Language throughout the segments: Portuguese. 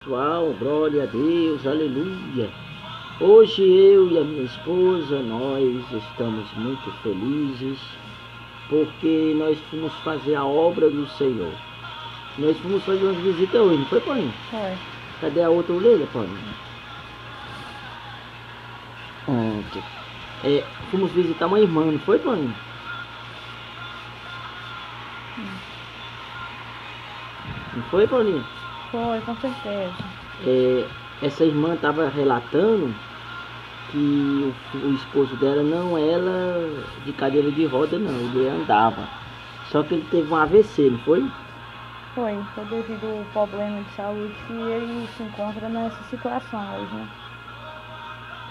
Pessoal, glória a Deus, aleluia. Hoje eu e a minha esposa, nós estamos muito felizes porque nós fomos fazer a obra do Senhor. Nós fomos fazer uma visita hoje, não foi, Paulinho? Foi. Cadê a outra orelha, Paulinho? Ontem. Fomos visitar uma irmã, não foi, Paulinho? Não foi, Paulinho? Foi, com certeza. Essa irmã estava relatando que o esposo dela não era de cadeira de roda não, ele andava. Só que ele teve um AVC, não foi? Foi devido ao problema de saúde que ele se encontra nessa situação hoje, né?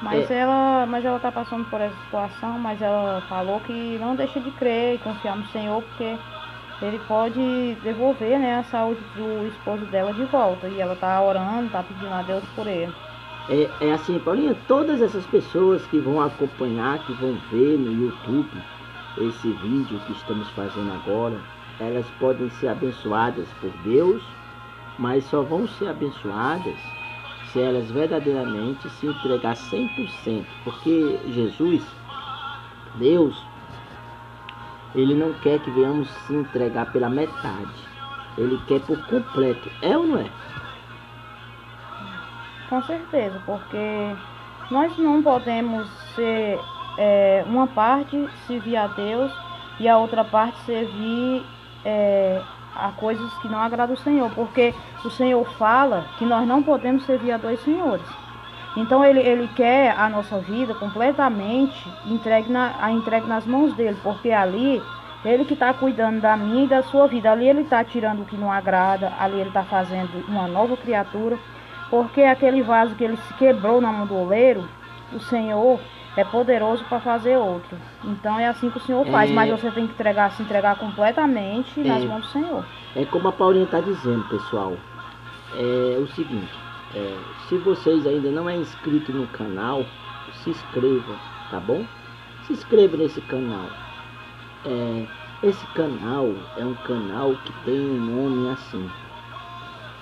Mas ela tá passando por essa situação, mas ela falou que não deixa de crer e confiar no Senhor, porque Ele pode devolver, né, a saúde do esposo dela de volta. E ela tá orando, tá pedindo a Deus por ele. É assim, Paulinha, todas essas pessoas que vão acompanhar, que vão ver no YouTube esse vídeo que estamos fazendo agora, elas podem ser abençoadas por Deus, mas só vão ser abençoadas se elas verdadeiramente se entregar 100%, porque Jesus, Deus, Ele não quer que venhamos se entregar pela metade, Ele quer por completo, é ou não é? Com certeza, porque nós não podemos ser uma parte servir a Deus e a outra parte servir a coisas que não agradam o Senhor, porque o Senhor fala que nós não podemos servir a dois senhores. Então ele quer a nossa vida completamente entregue nas mãos dele, porque ali ele que está cuidando da minha e da sua vida, ali ele está tirando o que não agrada, ali ele está fazendo uma nova criatura, porque aquele vaso que ele se quebrou na mão do oleiro, o Senhor é poderoso para fazer outro. Então é assim que o Senhor faz, mas você tem que se entregar completamente nas mãos do Senhor. É como a Paulinha está dizendo, pessoal. É o seguinte, se vocês ainda não é inscrito no canal, se inscreva, tá bom? Se inscreva nesse canal. Esse canal é um canal que tem um nome assim,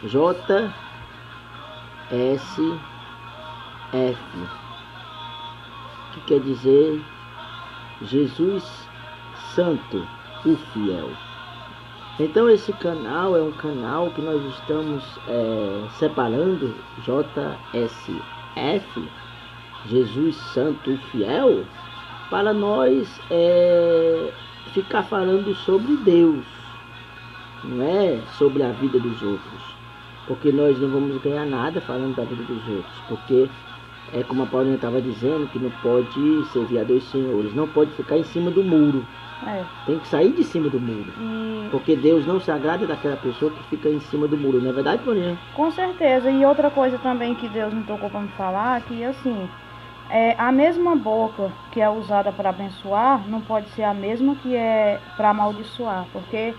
JSF, que quer dizer Jesus Santo, o Fiel. Então esse canal é um canal que nós estamos separando, JSF, Jesus Santo, o Fiel, para nós ficar falando sobre Deus, não é sobre a vida dos outros, porque nós não vamos ganhar nada falando da vida dos outros, porque é como a Paulinha estava dizendo, que não pode servir a dois senhores, não pode ficar em cima do muro. Tem que sair de cima do muro. Porque Deus não se agrada daquela pessoa que fica em cima do muro, não é verdade, Paulinha? Com certeza. E outra coisa também que Deus me tocou para me falar, que assim, a mesma boca que é usada para abençoar, não pode ser a mesma que é para amaldiçoar. Porque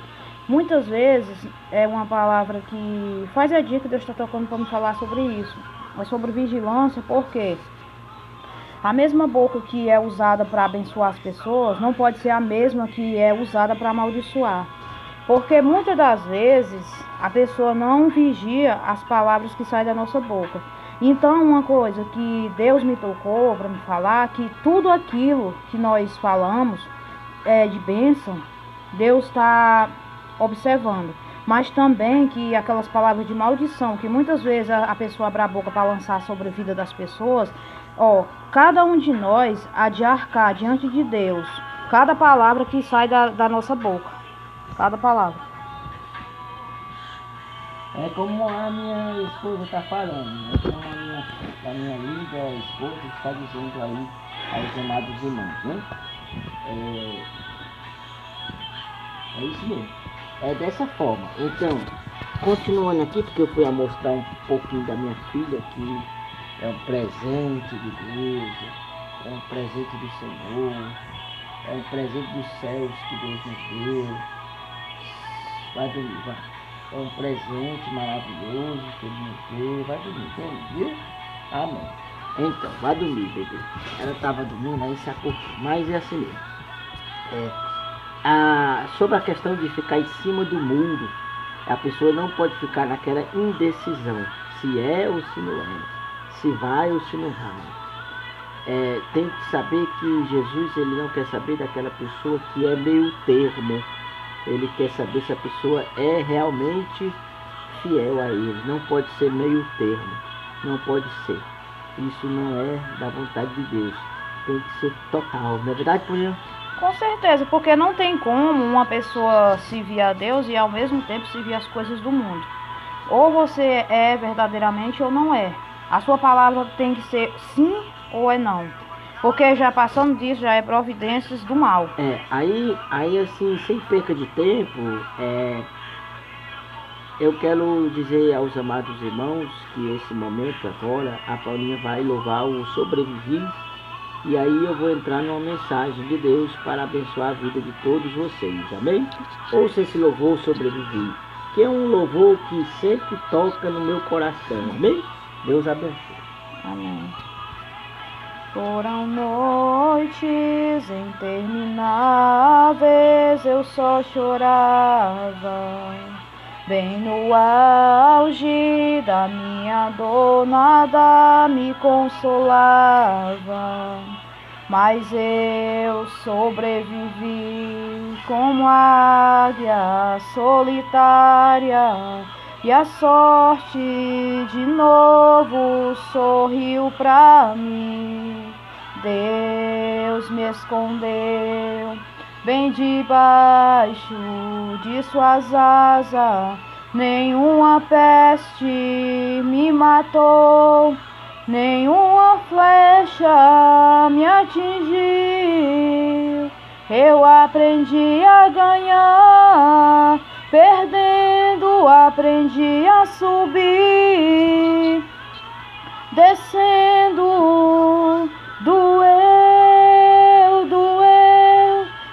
muitas vezes é uma palavra que faz a dica que Deus está tocando para me falar sobre isso. Mas sobre vigilância, porque a mesma boca que é usada para abençoar as pessoas não pode ser a mesma que é usada para amaldiçoar. Porque muitas das vezes a pessoa não vigia as palavras que saem da nossa boca. Então uma coisa que Deus me tocou para me falar, que tudo aquilo que nós falamos de bênção, Deus está observando. Mas também que aquelas palavras de maldição, que muitas vezes a pessoa abre a boca para lançar sobre a vida das pessoas, cada um de nós há de arcar diante de Deus cada palavra que sai da nossa boca. Cada palavra. É como a minha esposa está falando, é como a minha linda esposa está dizendo aí aos amados irmãos, né? É isso mesmo. É dessa forma. Então, continuando aqui, porque eu fui a mostrar um pouquinho da minha filha, que é um presente de Deus, é um presente do Senhor, é um presente dos céus que Deus nos deu. Vai dormir, vai. É um presente maravilhoso que Ele nos deu. Vai dormir, viu? Amém. Então, vai dormir, bebê. Ela estava dormindo, aí se acordou. Mas é assim mesmo. Sobre a questão de ficar em cima do muro, a pessoa não pode ficar naquela indecisão. se é ou se não é, se vai ou se não vai. Tem que saber que Jesus, ele não quer saber daquela pessoa que é meio termo. Ele quer saber se a pessoa é realmente fiel a ele. Não pode ser meio termo. Não pode ser. Isso não é da vontade de Deus. Tem que ser total. Não é verdade, Paulinho? Com certeza, porque não tem como uma pessoa servir a Deus e ao mesmo tempo servir as coisas do mundo. Ou você é verdadeiramente ou não é. A sua palavra tem que ser sim ou é não. Porque já passando disso, já é providências do mal. Aí assim, sem perca de tempo, eu quero dizer aos amados irmãos que esse momento agora, a Paulinha vai louvar o Sobrevivi. E aí eu vou entrar numa mensagem de Deus para abençoar a vida de todos vocês, amém? Ouça esse louvor Sobrevivi, que é um louvor que sempre toca no meu coração, amém? Deus abençoe. Amém. Foram noites intermináveis, eu só chorava. Bem no auge da minha dor, nada me consolava. Mas eu sobrevivi como águia solitária, e a sorte de novo sorriu pra mim. Deus me escondeu bem debaixo de suas asas, nenhuma peste me matou, nenhuma flecha me atingiu. Eu aprendi a ganhar, perdendo aprendi a subir, descendo doeu,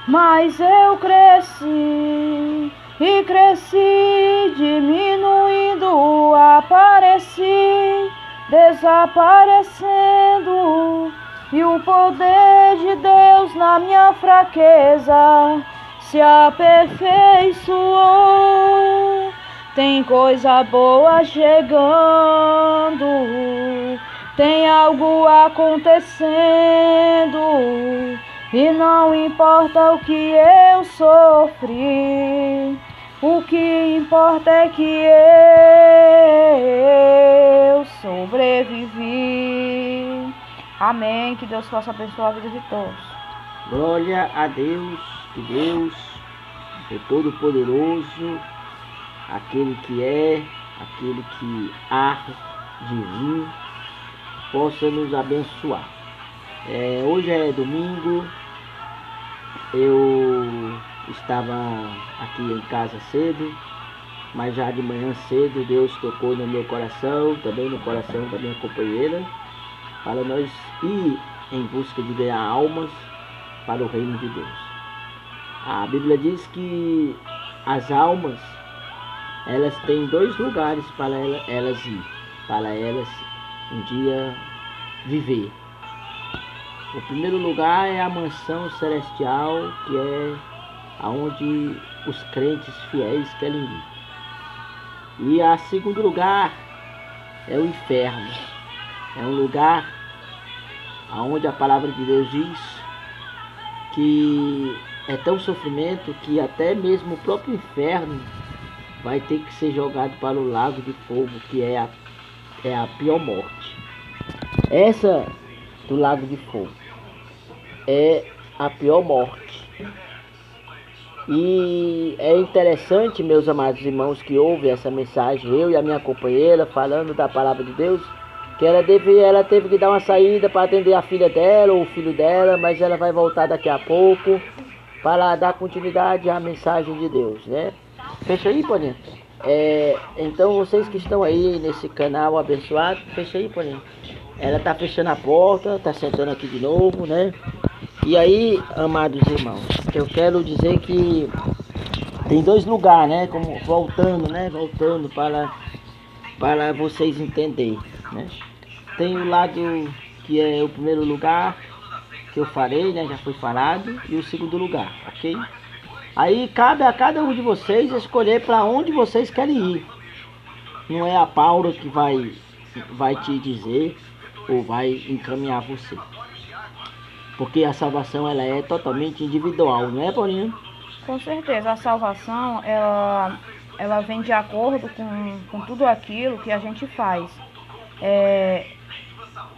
mas eu cresci e cresci, diminuindo, apareci, desaparecendo, e o poder de Deus na minha fraqueza se aperfeiçoou. Tem coisa boa chegando, tem algo acontecendo, e não importa o que eu sofri, o que importa é que eu sobrevivi. Amém. Que Deus possa abençoar a vida de todos. Glória a Deus, que Deus, o Todo-Poderoso, aquele que é, aquele que há de vir, possa nos abençoar. Hoje é domingo, eu estava aqui em casa cedo, mas já de manhã cedo Deus tocou no meu coração, também no coração da minha companheira, para nós ir em busca de ganhar almas para o reino de Deus. A Bíblia diz que as almas, elas têm 2 lugares para elas ir, para elas um dia viver. O primeiro lugar é a mansão celestial, que é aonde os crentes fiéis querem ir. E o segundo lugar é o inferno. É um lugar aonde a palavra de Deus diz que é tão sofrimento que até mesmo o próprio inferno vai ter que ser jogado para o lago de fogo, que é a pior morte. Essa do lago de fogo é a pior morte. E é interessante, meus amados irmãos, que ouvem essa mensagem, eu e a minha companheira, falando da palavra de Deus, que ela teve que dar uma saída para atender a filha dela ou o filho dela, mas ela vai voltar daqui a pouco para dar continuidade à mensagem de Deus, né? Fecha aí, Paulinho. Então vocês que estão aí nesse canal abençoado, fecha aí, Paulinho. Ela tá fechando a porta, tá sentando aqui de novo, né? E aí, amados irmãos, eu quero dizer que tem 2 lugares, né? Como voltando para vocês entenderem, né? Tem o lado que é o primeiro lugar que eu falei, né? Já foi falado, e o segundo lugar, ok? Aí cabe a cada um de vocês escolher para onde vocês querem ir. não é a Paula que vai te dizer ou vai encaminhar você. Porque a salvação ela é totalmente individual, não é, Paulinha? Com certeza, a salvação, ela vem de acordo com tudo aquilo que a gente faz.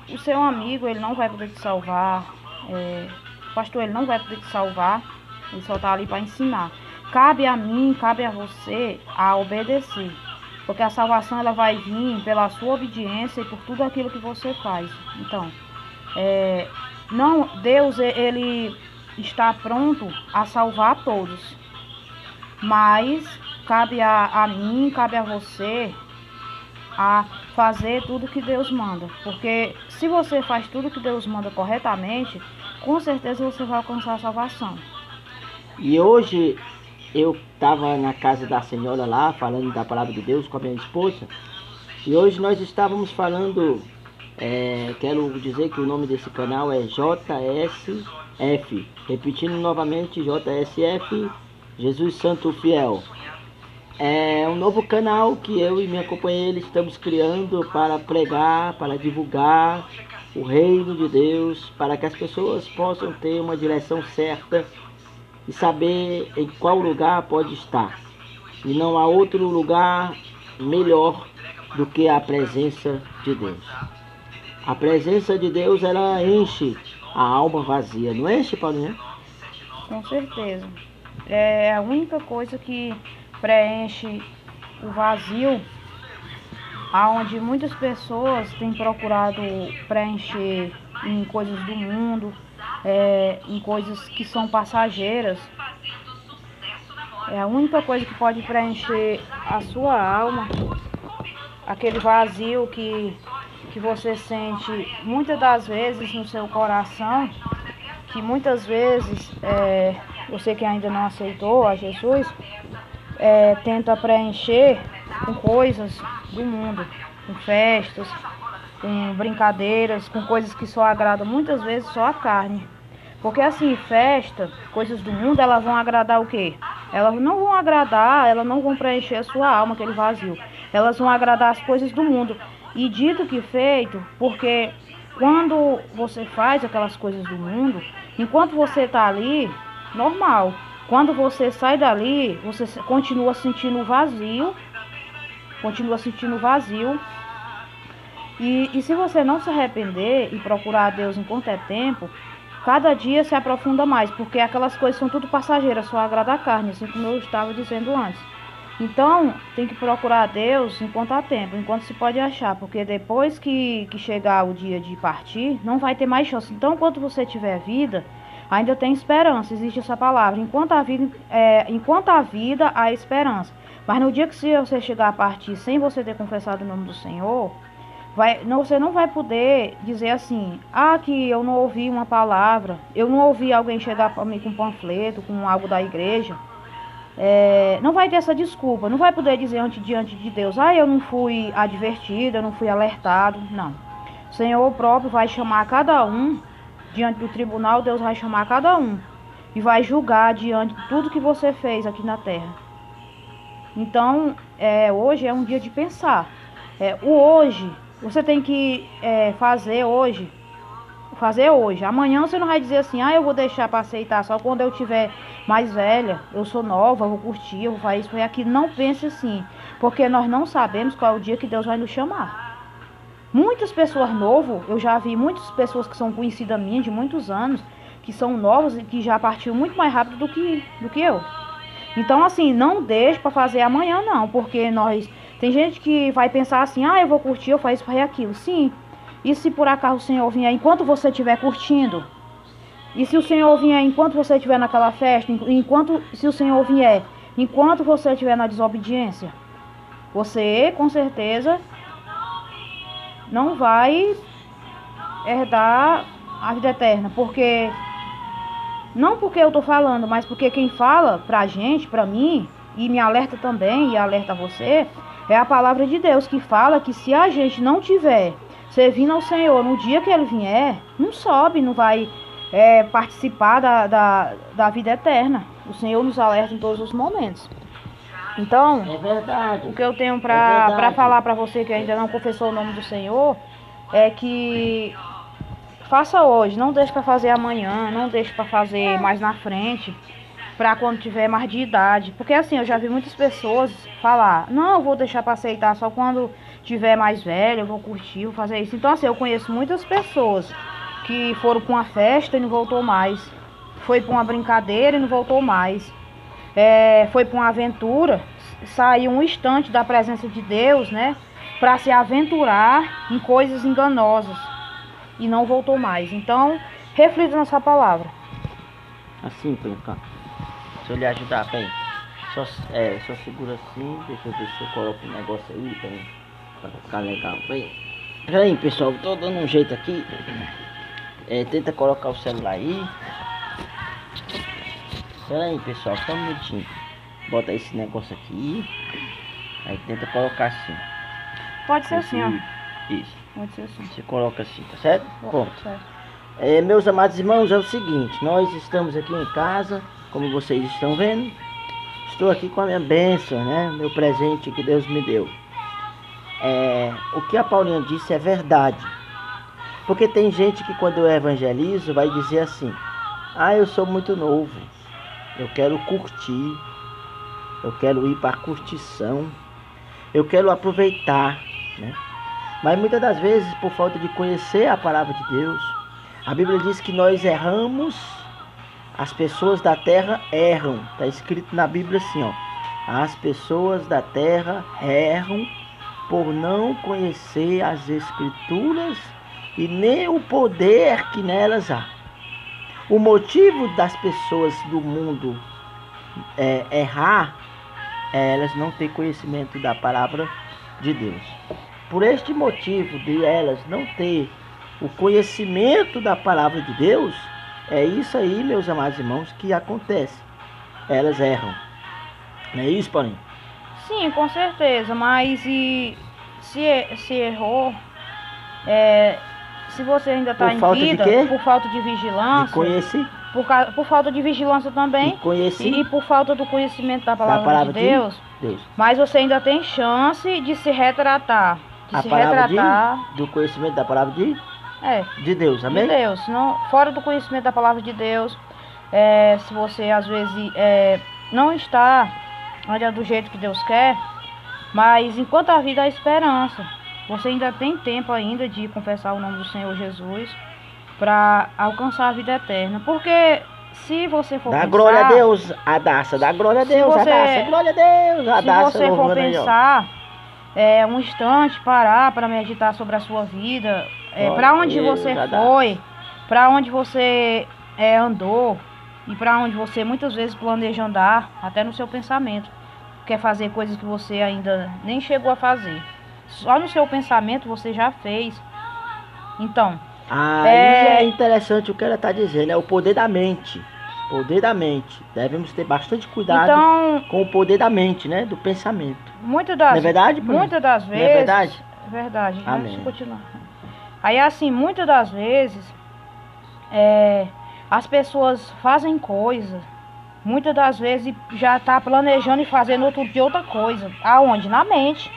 O seu amigo, ele não vai poder te salvar, o pastor, ele não vai poder te salvar, ele só está ali para ensinar. Cabe a mim, cabe a você a obedecer, porque a salvação ela vai vir pela sua obediência e por tudo aquilo que você faz. Então, não, Deus, ele está pronto a salvar todos, mas cabe a mim, cabe a você a fazer tudo que Deus manda, porque se você faz tudo que Deus manda corretamente, com certeza você vai alcançar a salvação. E hoje eu estava na casa da senhora lá, falando da palavra de Deus com a minha esposa, e hoje nós estávamos falando, quero dizer que o nome desse canal é JSF, repetindo novamente, JSF, Jesus Santo Fiel. É um novo canal que eu e minha companheira estamos criando para pregar, para divulgar o reino de Deus, para que as pessoas possam ter uma direção certa e saber em qual lugar pode estar. E não há outro lugar melhor do que a presença de Deus. A presença de Deus, ela enche a alma vazia, não enche, Paulinha? Com certeza. É a única coisa que preenche o vazio, aonde muitas pessoas têm procurado preencher em coisas do mundo, em coisas que são passageiras. É a única coisa que pode preencher a sua alma, aquele vazio que você sente muitas das vezes no seu coração, que muitas vezes você que ainda não aceitou a Jesus, tenta preencher com coisas do mundo, com festas, com brincadeiras, com coisas que só agradam muitas vezes só a carne. Porque assim, festa, coisas do mundo, elas vão agradar o quê? Elas não vão agradar, elas não vão preencher a sua alma, aquele vazio. Elas vão agradar as coisas do mundo. E dito que feito, porque quando você faz aquelas coisas do mundo, enquanto você está ali, normal. Quando você sai dali, você continua sentindo vazio, e se você não se arrepender e procurar a Deus enquanto é tempo, cada dia se aprofunda mais, porque aquelas coisas são tudo passageiras, só agrada a carne, assim como eu estava dizendo antes. Então, tem que procurar a Deus enquanto há tempo, enquanto se pode achar, porque depois que chegar o dia de partir, não vai ter mais chance. Então, enquanto você tiver vida, ainda tem esperança, existe essa palavra. Enquanto há vida, há esperança. Mas no dia que você chegar a partir sem você ter confessado o nome do Senhor, você não vai poder dizer assim, que eu não ouvi uma palavra, eu não ouvi alguém chegar para mim com um panfleto, com algo da igreja. Não vai ter essa desculpa, não vai poder dizer diante de Deus, eu não fui advertido, eu não fui alertado. Não. O Senhor próprio vai chamar cada um diante do tribunal, Deus vai chamar cada um e vai julgar diante de tudo que você fez aqui na terra. Então, hoje é um dia de pensar. O hoje, você tem que fazer hoje. Amanhã você não vai dizer assim, eu vou deixar para aceitar só quando eu tiver mais velha, eu sou nova, eu vou curtir, eu vou fazer isso e aquilo. Não pense assim, porque nós não sabemos qual é o dia que Deus vai nos chamar. Muitas pessoas novas, eu já vi muitas pessoas que são conhecidas minhas de muitos anos, que são novas e que já partiram muito mais rápido do que eu. Então assim, não deixe para fazer amanhã não, porque tem gente que vai pensar assim, eu vou curtir, eu faço isso e aquilo. Sim. E se por acaso o Senhor vier enquanto você estiver curtindo? E se o Senhor vier enquanto você estiver naquela festa? Se o Senhor vier enquanto você estiver na desobediência? Você, com certeza, não vai herdar a vida eterna. Não porque eu estou falando, mas porque quem fala pra gente, pra mim, e me alerta também, e alerta você, é a palavra de Deus que fala que se a gente não tiver servindo ao Senhor no dia que Ele vier, não sobe, não vai participar da vida eterna. O Senhor nos alerta em todos os momentos. Então, É verdade. o que eu tenho É para verdade. falar para você que ainda não confessou o nome do Senhor é que faça hoje, não deixe para fazer amanhã, não deixe para fazer mais na frente, para quando tiver mais de idade. Porque assim, eu já vi muitas pessoas falar: "Não, eu vou deixar para aceitar só quando tiver mais velho, eu vou curtir, vou fazer isso". Então assim, eu conheço muitas pessoas que foram para uma festa e não voltou mais. Foi para uma brincadeira e não voltou mais. Foi para uma aventura, saiu um instante da presença de Deus, né? Para se aventurar em coisas enganosas e não voltou mais. Então, reflita nessa palavra. Assim, Plínio, cá. Se eu lhe ajudar bem, só segura assim, deixa eu ver se eu coloco um negócio aí pra ficar legal bem. Peraí, pessoal, tô dando um jeito aqui. Tenta colocar o celular aí. Peraí, pessoal, só um minutinho. Bota esse negócio aqui. Aí tenta colocar assim. Pode ser assim, ó. Isso. Pode ser assim. Você coloca assim, tá certo? Pronto. Certo. Meus amados irmãos, é o seguinte, nós estamos aqui em casa, como vocês estão vendo. Estou aqui com a minha bênção, né? Meu presente que Deus me deu. O que a Paulinha disse é verdade. Porque tem gente que quando eu evangelizo vai dizer assim: ah, eu sou muito novo, eu quero curtir, eu quero ir para a curtição, eu quero aproveitar, né? Mas muitas das vezes, por falta de conhecer a palavra de Deus, a Bíblia diz que nós erramos, as pessoas da terra erram. Está escrito na Bíblia assim, ó: as pessoas da terra erram por não conhecer as Escrituras e nem o poder que nelas há. O motivo das pessoas do mundo errar é elas não terem conhecimento da palavra de Deus. Por este motivo de elas não ter o conhecimento da palavra de Deus, é isso aí, meus amados irmãos, que acontece. Elas erram. Não é isso, Paulinho? Sim, com certeza, mas e se errou, se você ainda está em vida, por falta de vigilância, de conhecer, por falta de vigilância também, e por falta do conhecimento da palavra de Deus, mas você ainda tem chance de se retratar, do conhecimento da palavra de Deus, amém? De Deus, não, fora do conhecimento da palavra de Deus, se você às vezes não está do jeito que Deus quer, mas enquanto a vida há esperança, você ainda tem tempo ainda de confessar o nome do Senhor Jesus para alcançar a vida eterna. Porque se você for pensar... glória a Deus, Adassa. Dá glória a Deus, Adassa. Glória a Deus, Adassa. Se você for pensar, um instante, parar para meditar sobre a sua vida, para onde você foi, para onde você andou e para onde você muitas vezes planeja andar, até no seu pensamento. Quer fazer coisas que você ainda nem chegou a fazer. Só no seu pensamento você já fez. Então, é interessante o que ela está dizendo, é o poder da mente. Poder da mente. Devemos ter bastante cuidado com o poder da mente, né? Do pensamento. Não é verdade? Muitas das vezes. Não é verdade? É verdade. Amém. Deixa eu continuar. Aí assim, muitas das vezes as pessoas fazem coisas. Muitas das vezes já está planejando e fazendo outro dia outra coisa. Aonde? Na mente.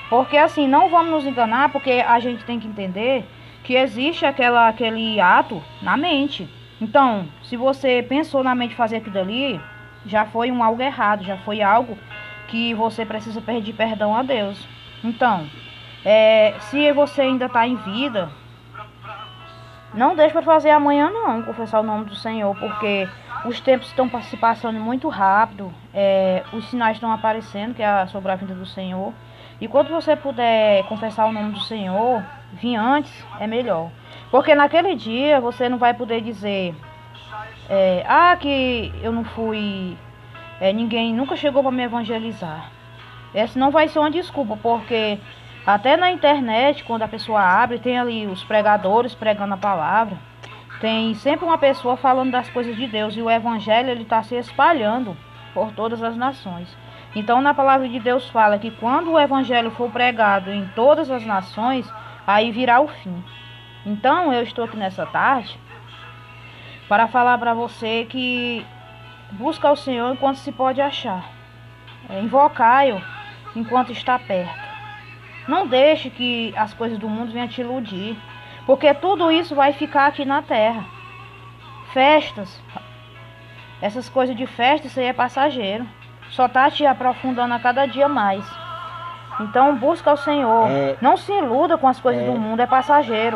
Porque assim, não vamos nos enganar, porque a gente tem que entender que existe aquele ato na mente. Então, se você pensou na mente fazer aquilo ali, já foi algo errado, já foi algo que você precisa pedir perdão a Deus. Então, se você ainda está em vida, não deixe para fazer amanhã não, confessar o nome do Senhor, porque os tempos estão se passando muito rápido, os sinais estão aparecendo, que é sobre a vinda do Senhor. E quando você puder confessar o nome do Senhor, vir antes, é melhor. Porque naquele dia você não vai poder dizer, que eu não fui, ninguém nunca chegou para me evangelizar. Essa não vai ser uma desculpa, porque até na internet, quando a pessoa abre, tem ali os pregadores pregando a palavra. Tem sempre uma pessoa falando das coisas de Deus, e o evangelho ele está se espalhando por todas as nações. Então, na palavra de Deus fala que quando o evangelho for pregado em todas as nações, aí virá o fim. Então, eu estou aqui nessa tarde para falar para você que busca o Senhor enquanto se pode achar. invocai-o enquanto está perto. Não deixe que as coisas do mundo venham te iludir, porque tudo isso vai ficar aqui na terra. Festas, essas coisas de festa, isso aí é passageiro. Só tá te aprofundando a cada dia mais. Então busca o Senhor. Não se iluda com as coisas do mundo, é passageiro.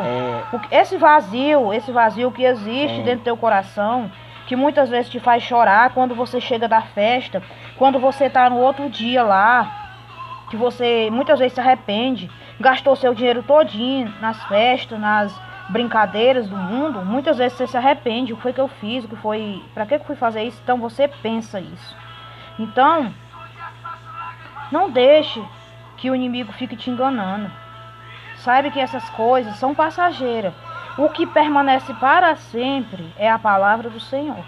Porque esse vazio que existe dentro do teu coração, que muitas vezes te faz chorar quando você chega da festa, quando você tá no outro dia lá, que você muitas vezes se arrepende, gastou seu dinheiro todinho nas festas, nas brincadeiras do mundo, muitas vezes você se arrepende, o que foi que eu fiz, o que foi, para que eu fui fazer isso? Então você pensa isso. Então, não deixe que o inimigo fique te enganando. Saiba que essas coisas são passageiras. O que permanece para sempre é a palavra do Senhor.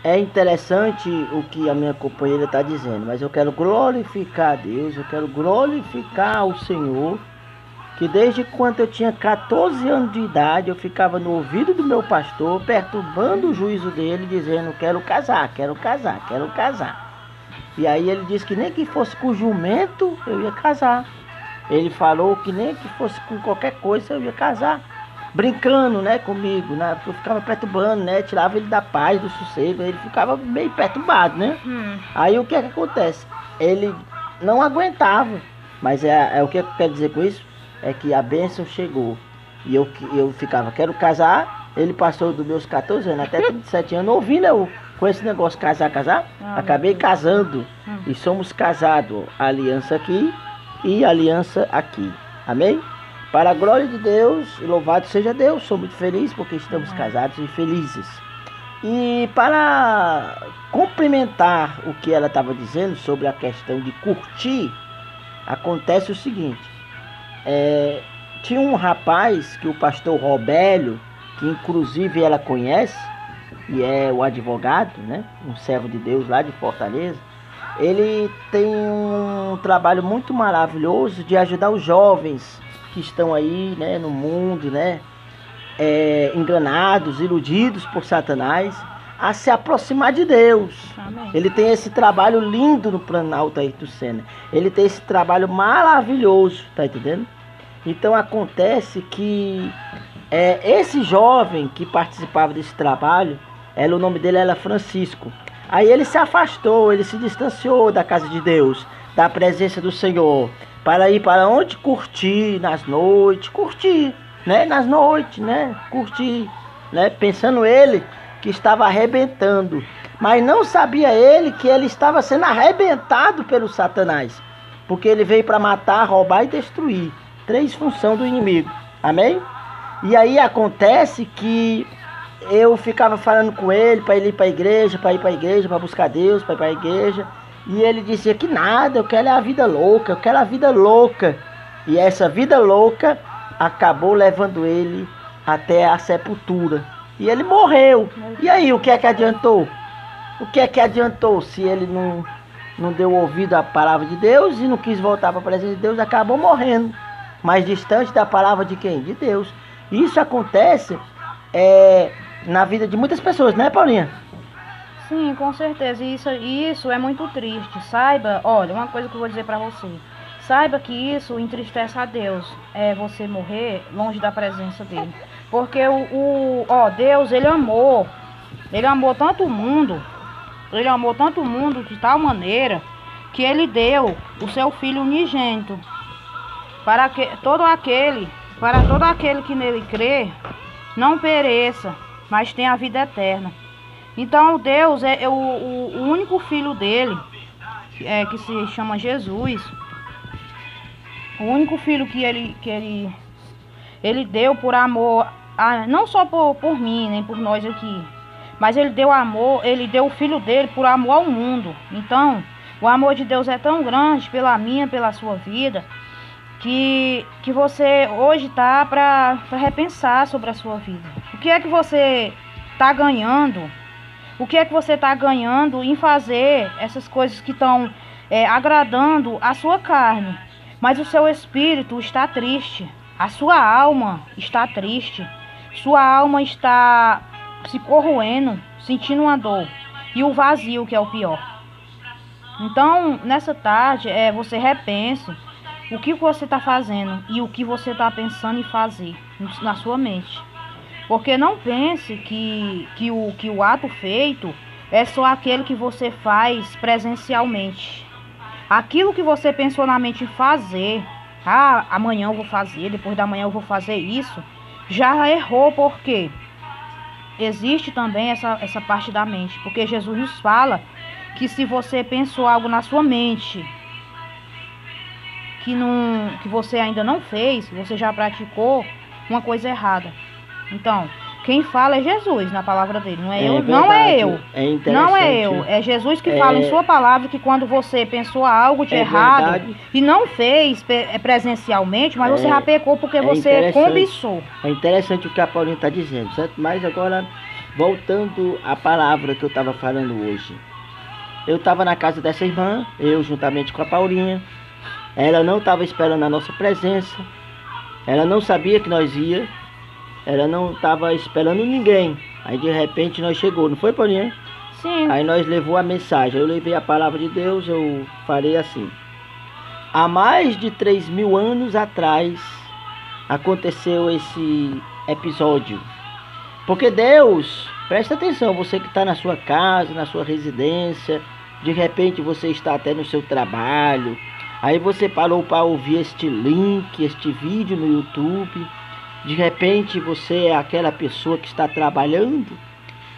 É interessante o que a minha companheira está dizendo, mas eu quero glorificar a Deus, eu quero glorificar o Senhor, que desde quando eu tinha 14 anos de idade, eu ficava no ouvido do meu pastor, perturbando o juízo dele, dizendo, quero casar, quero casar, quero casar. E aí ele disse que nem que fosse com jumento, eu ia casar. Ele falou que nem que fosse com qualquer coisa, eu ia casar. Brincando, né, comigo, né, porque eu ficava perturbando, né, tirava ele da paz, do sossego, ele ficava meio perturbado, né. Aí o que é que acontece? Ele não aguentava, mas o que eu quero dizer com isso? É que a bênção chegou, e eu ficava, quero casar, ele passou dos meus 14 anos até 37 anos, ouvindo eu com esse negócio casar, acabei casando, e somos casados, aliança aqui e aliança aqui, amém? Para a glória de Deus, e louvado seja Deus, sou muito feliz porque estamos casados e felizes. E para complementar o que ela estava dizendo sobre a questão de curtir, acontece o seguinte, tinha um rapaz que o pastor Robélio, que inclusive ela conhece, e é o advogado, né, um servo de Deus lá de Fortaleza, ele tem um trabalho muito maravilhoso de ajudar os jovens que estão aí, né, no mundo, né, enganados, iludidos por Satanás, a se aproximar de Deus. Amém. Ele tem esse trabalho lindo no Planalto Ayrton Senna. Ele tem esse trabalho maravilhoso, tá entendendo? Então acontece que esse jovem que participava desse trabalho, o nome dele era Francisco. Aí ele se afastou, ele se distanciou da casa de Deus, da presença do Senhor, para ir para onde? Curtir nas noites, curtir, né? Nas noites, né? Curtir, né? Pensando ele que estava arrebentando, mas não sabia ele que ele estava sendo arrebentado pelo Satanás, porque ele veio para matar, roubar e destruir. 3 funções do inimigo, amém? E aí acontece que eu ficava falando com ele para ele ir para a igreja, para buscar Deus, para ir para a igreja. E ele dizia que nada, eu quero a vida louca, eu quero a vida louca. E essa vida louca acabou levando ele até a sepultura. E ele morreu. E aí, o que é que adiantou? O que é que adiantou se ele não deu ouvido à palavra de Deus e não quis voltar para a presença de Deus, acabou morrendo. Mais distante da palavra de quem? De Deus. Isso acontece na vida de muitas pessoas, né, Paulinha? Sim, com certeza. Isso é muito triste. Saiba, olha, uma coisa que eu vou dizer para você. Saiba que isso entristece a Deus. Você morrer longe da presença dele. Porque Deus, ele amou tanto o mundo. Ele amou tanto o mundo de tal maneira que ele deu o seu Filho unigênito para todo aquele que nele crê não pereça, mas tenha a vida eterna. Então Deus é o único filho dele, que se chama Jesus, o único filho que ele deu por amor, não só por mim, nem por nós aqui, mas ele deu amor, ele deu o filho dele por amor ao mundo. Então, o amor de Deus é tão grande pela minha, pela sua vida, que você hoje tá para repensar sobre a sua vida. O que é que você tá ganhando? O que é que você está ganhando em fazer essas coisas que estão agradando a sua carne? Mas o seu espírito está triste. A sua alma está triste. Sua alma está se corroendo, sentindo uma dor. E o vazio, que é o pior. Então, nessa tarde, você repense o que você está fazendo e o que você está pensando em fazer na sua mente. Porque não pense que o ato feito é só aquele que você faz presencialmente. Aquilo que você pensou na mente em fazer, amanhã eu vou fazer, depois da manhã eu vou fazer isso, já errou, porque existe também essa parte da mente. Porque Jesus nos fala que se você pensou algo na sua mente que você ainda não fez, você já praticou uma coisa errada. Então, quem fala é Jesus na palavra dele, não é eu, verdade, não é eu. É interessante. Não é eu, é Jesus que fala em sua palavra que quando você pensou algo de errado verdade. E não fez presencialmente, mas você já pecou porque você cobiçou. É interessante o que a Paulinha está dizendo, certo? Mas agora, voltando à palavra que eu estava falando hoje. Eu estava na casa dessa irmã, eu juntamente com a Paulinha. Ela não estava esperando a nossa presença. Ela não sabia que nós ia. Ela não estava esperando ninguém. Aí de repente nós chegou, não foi, Paulinha? Sim. Aí nós levou a mensagem. Eu levei a palavra de Deus. Eu falei assim: há mais de 3.000 anos atrás aconteceu esse episódio. Porque Deus, presta atenção, você que está na sua casa, na sua residência, de repente você está até no seu trabalho. Aí você parou para ouvir este link, este vídeo no YouTube. De repente você é aquela pessoa que está trabalhando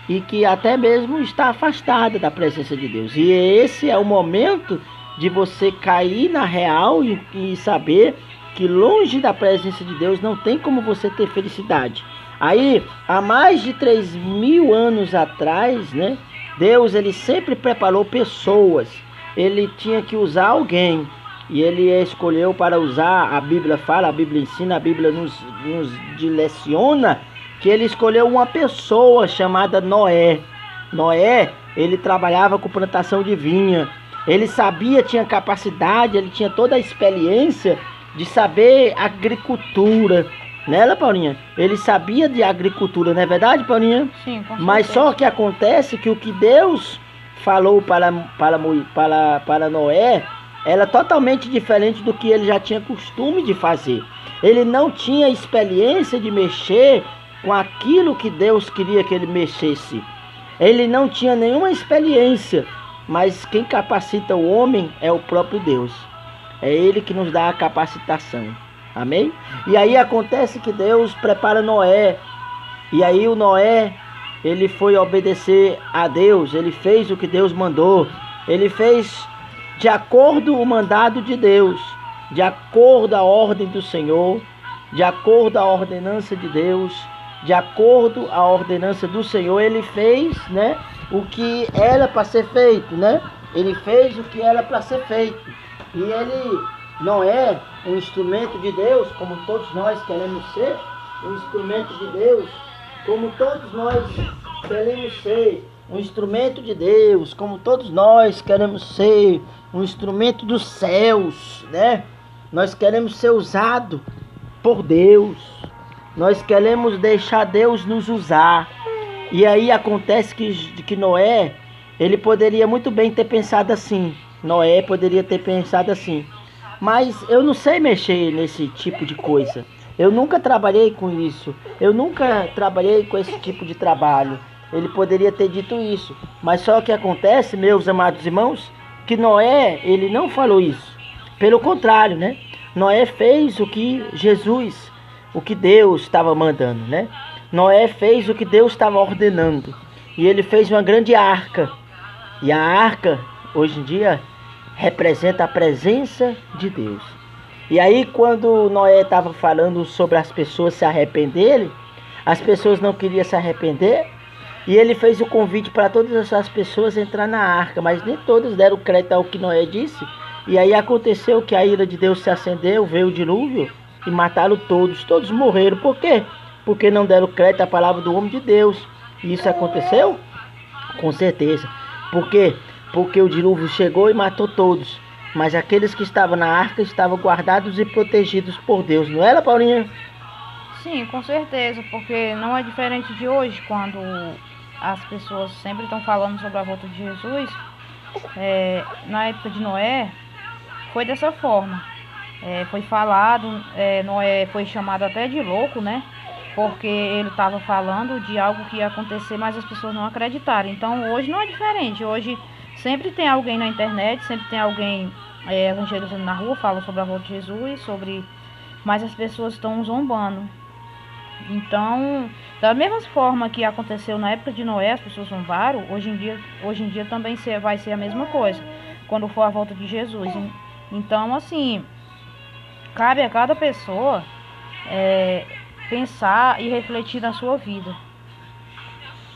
e que até mesmo está afastada da presença de Deus. E esse é o momento de você cair na real e saber que longe da presença de Deus não tem como você ter felicidade. Aí, há mais de 3.000 anos atrás, né, Deus ele sempre preparou pessoas. Ele tinha que usar alguém. E ele escolheu para usar, a Bíblia fala, a Bíblia ensina, a Bíblia nos direciona que ele escolheu uma pessoa chamada Noé. Noé, ele trabalhava com plantação de vinha. Ele sabia, tinha capacidade, ele tinha toda a experiência de saber agricultura. Né, Paulinha? Ele sabia de agricultura, não é verdade, Paulinha? Sim, com certeza. Mas só que acontece que o que Deus falou para Noé era totalmente diferente do que ele já tinha costume de fazer. Ele não tinha experiência de mexer com aquilo que Deus queria que ele mexesse. Ele não tinha nenhuma experiência, mas quem capacita o homem é o próprio Deus. É ele que nos dá a capacitação. Amém? E aí acontece que Deus prepara Noé. E aí o Noé, ele foi obedecer a Deus. Ele fez o que Deus mandou. Ele fez de acordo com o mandado de Deus, de acordo à ordem do Senhor, de acordo à ordenança de Deus, de acordo à ordenança do Senhor, ele fez, né, o que era para ser feito, né? Ele fez o que era para ser feito. E ele não é um instrumento de Deus, como todos nós queremos ser, um instrumento de Deus, como todos nós queremos ser. Um instrumento de Deus, como todos nós queremos ser, um instrumento dos céus, né? Nós queremos ser usado por Deus. Nós queremos deixar Deus nos usar. E aí acontece que Noé, ele poderia muito bem ter pensado assim. Noé poderia ter pensado assim: mas eu não sei mexer nesse tipo de coisa. Eu nunca trabalhei com isso. Eu nunca trabalhei com esse tipo de trabalho. Ele poderia ter dito isso. Mas só que acontece, meus amados irmãos, que Noé, ele não falou isso. Pelo contrário, né? Noé fez o que Jesus, o que Deus estava mandando, né? Noé fez o que Deus estava ordenando. E ele fez uma grande arca. E a arca, hoje em dia, representa a presença de Deus. E aí, quando Noé estava falando sobre as pessoas se arrependerem, as pessoas não queriam se arrepender. E ele fez o convite para todas essas pessoas entrar na arca, mas nem todas deram crédito ao que Noé disse. E aí aconteceu que a ira de Deus se acendeu, veio o dilúvio e mataram todos. Todos morreram. Por quê? Porque não deram crédito à palavra do homem de Deus. E isso aconteceu? Com certeza. Por quê? Porque o dilúvio chegou e matou todos. Mas aqueles que estavam na arca estavam guardados e protegidos por Deus. Não era, Paulinha? Sim, com certeza. Porque não é diferente de hoje, quando as pessoas sempre estão falando sobre a volta de Jesus. na época de Noé, foi dessa forma. Foi falado, Noé foi chamado até de louco, né? Porque ele estava falando de algo que ia acontecer, mas as pessoas não acreditaram. Então hoje não é diferente. Hoje sempre tem alguém na internet, sempre tem alguém evangelizando na rua, fala sobre a volta de Jesus, mas as pessoas estão zombando. Então, da mesma forma que aconteceu na época de Noé, as pessoas zombaram, hoje em dia também vai ser a mesma coisa, quando for a volta de Jesus. Então, assim, cabe a cada pessoa pensar e refletir na sua vida.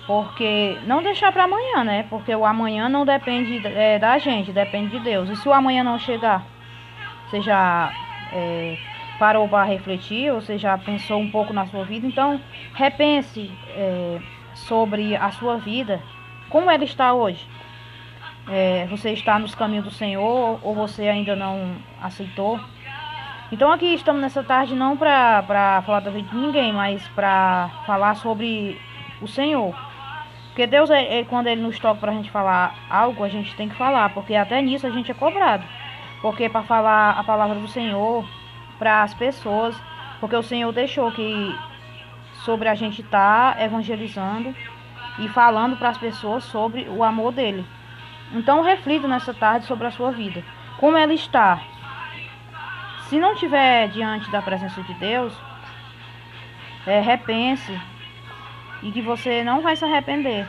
Porque não deixar para amanhã, né? Porque o amanhã não depende da gente, depende de Deus. E se o amanhã não chegar, você já parou para refletir, ou você já pensou um pouco na sua vida? Então, repense sobre a sua vida, como ela está hoje. Você está nos caminhos do Senhor ou você ainda não aceitou? Então aqui estamos nessa tarde não para falar da vida de ninguém, mas para falar sobre o Senhor. Porque Deus, quando Ele nos toca para a gente falar algo, a gente tem que falar, porque até nisso a gente é cobrado. Porque para falar a palavra do Senhor para as pessoas, porque o Senhor deixou que sobre a gente estar evangelizando e falando para as pessoas sobre o amor dele. Então reflita nessa tarde sobre a sua vida, como ela está. Se não estiver diante da presença de Deus, repense, e que você não vai se arrepender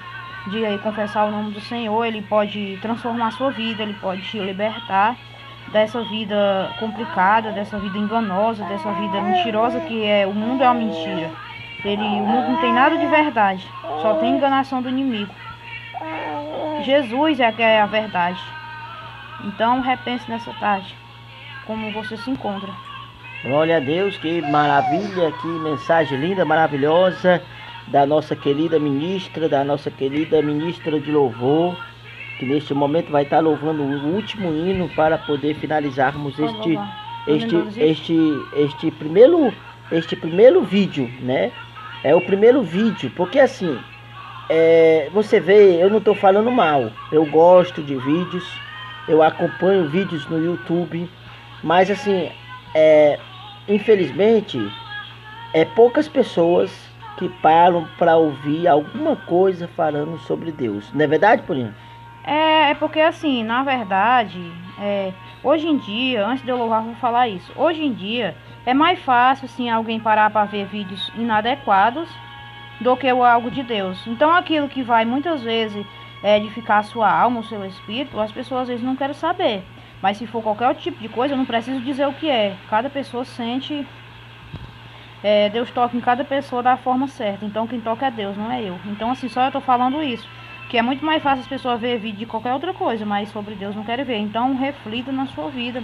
de confessar o nome do Senhor. Ele pode transformar a sua vida, Ele pode te libertar dessa vida complicada, dessa vida enganosa, dessa vida mentirosa que o mundo é uma mentira. O mundo não tem nada de verdade, só tem enganação do inimigo. Jesus é que é a verdade. Então repense nessa tarde como você se encontra. Glória a Deus, que maravilha, que mensagem linda, maravilhosa da nossa querida ministra de louvor, que neste momento vai estar louvando o último hino para poder finalizarmos este primeiro vídeo, né? É o primeiro vídeo, porque assim, você vê, eu não estou falando mal, eu gosto de vídeos, eu acompanho vídeos no YouTube, mas assim, infelizmente, poucas pessoas que param para ouvir alguma coisa falando sobre Deus. Não é verdade, Paulinha? É porque assim, na verdade, hoje em dia, antes de eu louvar, vou falar isso. Hoje em dia, é mais fácil assim, alguém parar para ver vídeos inadequados do que algo de Deus. Então aquilo que vai muitas vezes edificar a sua alma, o seu espírito, as pessoas às vezes não querem saber. Mas se for qualquer outro tipo de coisa, eu não preciso dizer o que é. Cada pessoa sente, Deus toca em cada pessoa da forma certa. Então quem toca é Deus, não é eu. Então assim, só eu tô falando isso, que é muito mais fácil as pessoas ver vídeo de qualquer outra coisa, mas sobre Deus não querem ver. Então reflita na sua vida.